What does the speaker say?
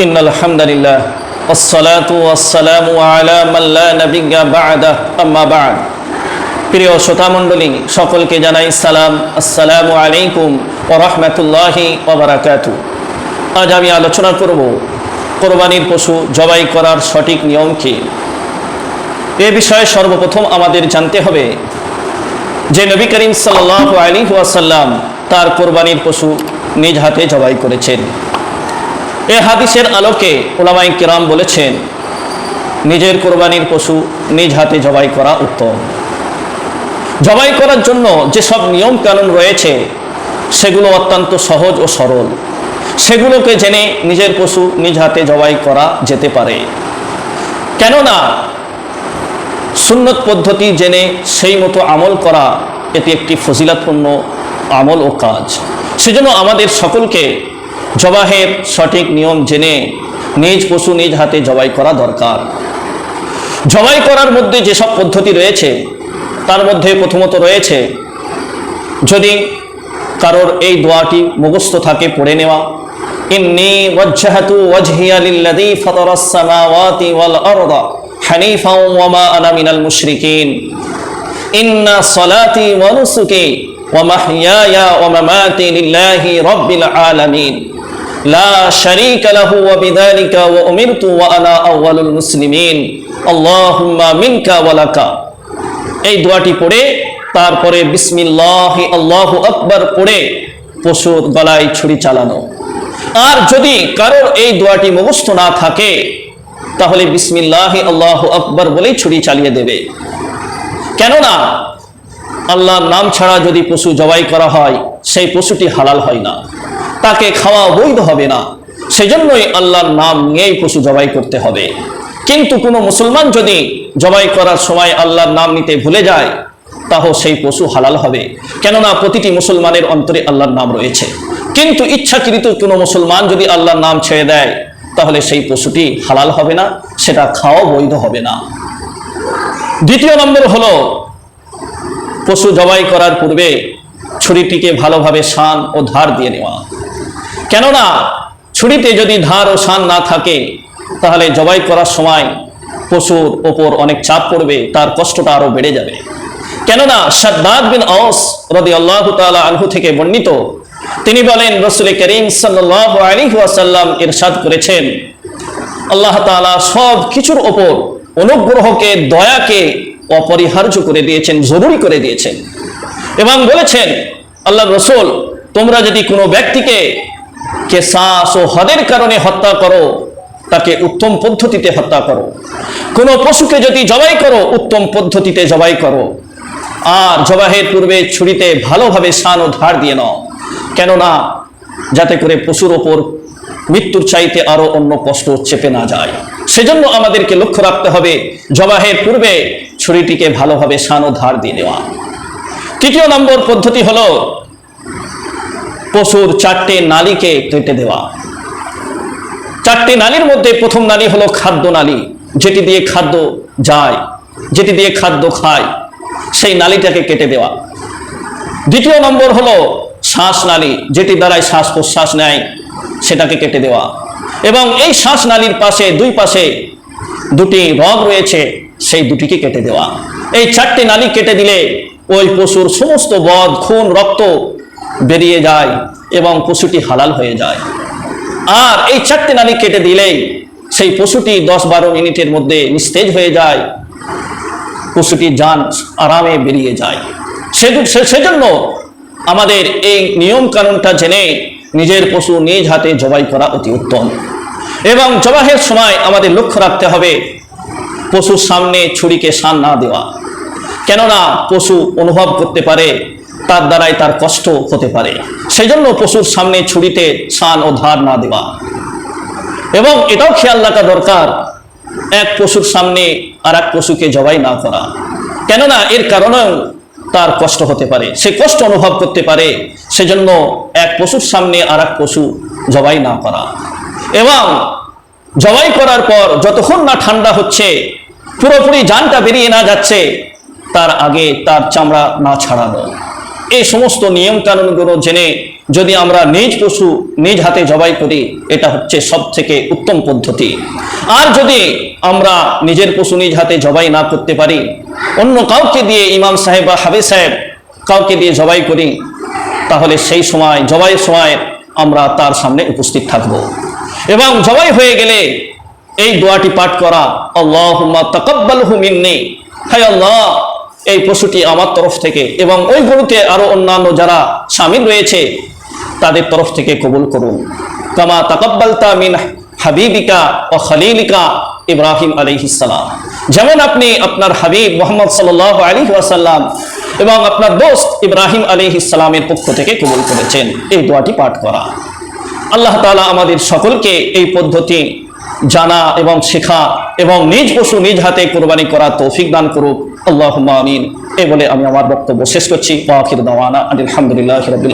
ইন্নাল হামদুলিল্লাহ ওয়াসসালাতু ওয়াসসালামু আলা মান লা নাবিয়্যা বা'দা আম্মা বা'দ। প্রিয় শ্রোতা মণ্ডলী, সকলকে জানাই সালাম, আসসালামু আলাইকুম ওয়া রাহমাতুল্লাহি ওয়া বারাকাতুহু। আজ আমি আলোচনা করব কোরবানির পশু জবাই করার সঠিক নিয়ম কি। এ বিষয়ে সর্বপ্রথম আমাদের জানতে হবে যে নবী করিম সাল্লাল্লাহু আলাইহি ওয়াসাল্লাম তার কোরবানির পশু নিজ হাতে জবাই করেছেন। এ হাদিসের আলোকে উলামায়ে কিরাম বলেছেন নিজের কোরবানির পশু নিজ হাতে জবাই করা উত্তম। জবাই করার জন্য যেসব নিয়ম কানুন রয়েছে সেগুলো অত্যন্ত সহজ ও সরল, সেগুলোকে জেনে নিজের পশু নিজ হাতে জবাই করা যেতে পারে। কেননা সুন্নত পদ্ধতি জেনে সেই মতো আমল করা এটি একটি ফজিলতপূর্ণ আমল ও কাজ। সেজন্য আমাদের সকলকে জবাহের সঠিক নিয়ম জেনে নিজ পশু নিজ হাতে জবাই করা দরকার। জবাই করার মধ্যে যেসব পদ্ধতি রয়েছে তার মধ্যে প্রথমত রয়েছে, যদি কারোর এই দোয়াটি মুখস্থ থাকে পড়ে নেওয়া, ইন্নী ওয়াজ্জাহতু ওয়াজহিয়া লিল্লাযী ফাতারাস সামাওয়াতি ওয়াল আরদা হানিফাও ওয়া মা আনা মিনাল মুশরিকিন, ইন্না সলাতি ওয়া নুসুকি ওয়া মাহইয়ায়া ওয়া মামাতি লিল্লাহি রাব্বিল আলামিন লা শারীকা লাহু ওয়া বিযালিকা ওয়া উমিরতু ওয়া আনা আউয়ালুল মুসলিমিন আল্লাহুম্মা মিনকা ওয়া লাকা। এই দোয়াটি পড়ে তারপরে বিসমিল্লাহি আল্লাহু আকবার পড়ে পশুর গলায় ছুরি চালানো। আর যদি কারোর এই দোয়াটি মুখস্থ না থাকে তাহলে বিসমিল্লাহি আল্লাহু আকবার বলেই ছুরি চালিয়ে দেবে। কেননা আল্লাহর নাম ছাড়া যদি পশু জবাই করা হয় সেই পশুটি হালাল হয় না, তাকে খাওয়া বৈধ হবে না। সেজন্যই আল্লাহর নাম নিয়েই পশু জবাই করতে হবে। কিন্তু কোনো মুসলমান যদি জবাই করার সময় আল্লাহর নাম নিতে ভুলে যায় তাহলে সেই পশু হালাল হবে। কেননা প্রতিটি মুসলমানের অন্তরে আল্লাহর নাম রয়েছে। কিন্তু ইচ্ছাকৃত কোনো মুসলমান যদি আল্লাহর নাম ছেড়ে দেয় তাহলে সেই পশুটি হালাল হবে না, সেটা খাওয়া বৈধ হবে না। দ্বিতীয় নম্বর হলো, পশু জবাই করার পূর্বে ছুরিটিকে ভালোভাবে শান ও ধার দিয়ে নেওয়া। কেননা ছুরিতে যদি ধার ও শান না থাকে তাহলে জবাই করার সময় পশুর ওপর অনেক চাপ পড়বে, তার কষ্টটা আরো বেড়ে যাবে। কেননা শাদ্দাদ বিন আওস রাদিয়াল্লাহু তাআলা আনহু থেকে বর্ণিত, তিনি বলেন রাসূল করিম সাল্লাল্লাহু আলাইহি ওয়াসাল্লাম ইরশাদ করেছেন, আল্লাহ তাআলা সব কিছুর ওপর অনুগ্রহকে, দয়াকে অপরিহার্য করে দিয়েছেন, জরুরি করে দিয়েছেন এবং বলেছেন, আল্লাহ রাসূল তোমরা যদি কোনো ব্যক্তিকে কিসাস ও হদের কারণে হত্যা করো তাকে উত্তম পদ্ধতিতে হত্যা করো। কোনো পশুকে যদি জবাই করো উত্তম পদ্ধতিতে জবাই করো। আর জবাহের পূর্বে ছুরিতে ভালোভাবে শান ও ধার দিয়ে নাও, কেননা যাতে করে পশুর ওপর মৃত্যুর চাইতে আরো অন্য কষ্ট চেপে না যায়। সেজন্য আমাদেরকে লক্ষ্য রাখতে হবে জবাহের পূর্বে ছুরিটিকে ভালোভাবে শান ও ধার দিয়ে নেওয়া। তৃতীয় নম্বর পদ্ধতি হলো পশুর চারটে নালীকে কেটে দেওয়া। চারটি নালীর মধ্যে প্রথম নালী হলো খাদ্য নালী, যেটি দিয়ে খাদ্য যায়, যেটি দিয়ে খাদ্য খায়, সেই নালীটাকে কেটে দেওয়া। দ্বিতীয় নম্বর হলো শ্বাস নালী, যেটি দ্বারাই শ্বাস প্রশ্বাস নেয়, সেটাকে কেটে দেওয়া। এবং এই শ্বাস নালীর পাশে দুই পাশে দুটি রগ রয়েছে, সেই দুটিকে কেটে দেওয়া। এই চারটি নালী কেটে দিলে ওই পশুর সমস্ত বদ, খুন, রক্ত বেরিয়ে যায় এবং পশুটি হালাল হয়ে যায়। আর এই চারটি নালী কেটে দিলেই সেই পশুটি 10-12 মিনিটের মধ্যে নিস্তেজ হয়ে যায়, পশুটির জান আরামে বেরিয়ে যায়। সেজন্য আমাদের এই নিয়ম কানুনটা জেনে নিজের পশু নিজ হাতে জবাই করা অতি উত্তম। এবং জবাহের সময় আমাদের লক্ষ্য রাখতে হবে পশুর সামনে ছুরিকে শান না দেওয়া। কেননা পশু অনুভব করতে পারে, তার দ্বারাই তার কষ্ট হতে পারে। সেজন্য পশুর সামনে ছুরিতে শান ও ধার না দেওয়া। এবং এটাও খেয়াল রাখা দরকার এক পশুর সামনে আর এক পশুকে জবাই না করা। কেননা এর কারণেও তার কষ্ট হতে পারে, সে কষ্ট অনুভব করতে পারে। সেজন্য এক পশুর সামনে আর এক পশু জবাই না করা। এবং জবাই করার পর যতক্ষণ না ঠান্ডা হচ্ছে, পুরোপুরি জানটা বেরিয়ে না যাচ্ছে, তার আগে তার চামড়া না ছাড়ানো। এই সমস্ত নিয়ম কানুনগুলো জেনে যদি আমরা নিজ পশু নিজ হাতে জবাই করি, এটা হচ্ছে সব থেকে উত্তম পদ্ধতি। আর যদি আমরা নিজের পশু নিজ হাতে জবাই না করতে পারি, অন্য কাউকে দিয়ে, ইমাম সাহেব বা হাবিব সাহেব কাউকে দিয়ে জবাই করি, তাহলে সেই সময় জবাইয়ের সময় আমরা তার সামনে উপস্থিত থাকব এবং জবাই হয়ে গেলে এই দোয়াটি পাঠ করা, আল্লাহুম্মা তাকাব্বালহু মিন্নি, হে আল্লাহ এই পশুটি আমার তরফ থেকে এবং ওই গরুতে আরো অন্যান্য যারা শামিল রয়েছে তাদের তরফ থেকে কবুল করুন। কামা তাকাব্বালতা মিন হাবিবিকা ওয়া খলিলিকা ইব্রাহিম আলাইহিস সালাম, যেমন আপনি আপনার হাবিব মুহাম্মদ সাল্লাল্লাহু আলাইহি ওয়াসাল্লাম এবং আপনার দোস্ত ইব্রাহিম আলাইহিস সালামের পক্ষ থেকে কবুল করেছেন, এই দোয়াটি পাঠ করা। আল্লাহ তাআলা আমাদের সকলকে এই পদ্ধতি জানা এবং শেখা এবং নিজ পশু নিজ হাতে কুরবানি করা তৌফিক দান করুক। আল্লাহুম্মা আমিন। এই বলে আমি আমার বক্তব্য শেষ করছি। ওয়া আখিরু দাওয়ানা আলহামদুলিল্লাহি রাব্বিল